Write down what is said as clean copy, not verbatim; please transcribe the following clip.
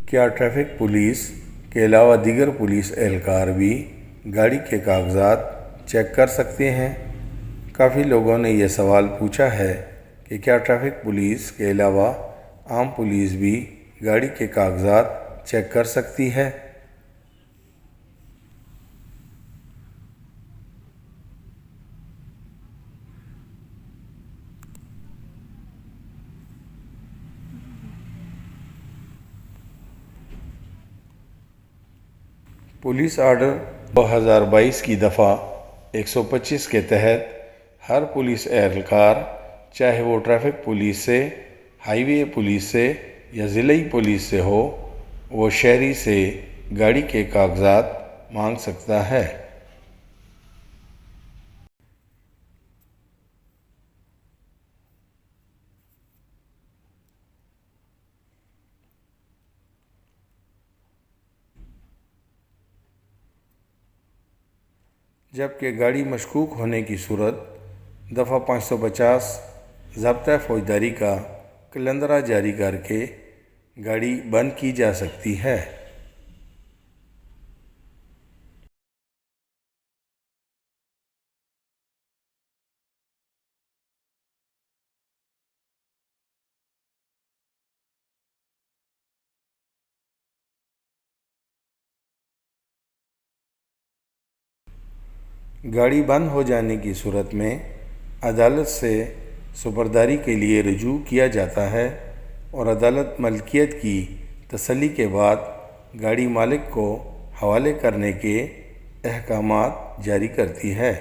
کیا traffic police کے علاوہ دیگر پولیس اہلکار بھی گاڑی کے کاغذات چیک کر سکتے ہیں؟ کافی لوگوں نے یہ سوال پوچھا ہے کہ کیا ٹریفک پولیس کے علاوہ عام پولیس بھی گاڑی کے کاغذات چیک کر سکتی ہے؟ پولیس آرڈر 2022 کی دفعہ 125 کے تحت ہر پولیس اہلکار، چاہے وہ ٹریفک پولیس سے، ہائی وے پولیس سے یا ضلعی پولیس سے ہو، وہ شہری سے گاڑی کے کاغذات مانگ سکتا ہے۔ جبکہ گاڑی مشکوک ہونے کی صورت دفعہ 550 ضابطۂ فوجداری کا کلندرہ جاری کر کے گاڑی بند کی جا سکتی ہے۔ گاڑی بند ہو جانے کی صورت میں عدالت سے سپرداری کے لیے رجوع کیا جاتا ہے اور عدالت ملکیت کی تسلی کے بعد گاڑی مالک کو حوالے کرنے کے احکامات جاری کرتی ہے۔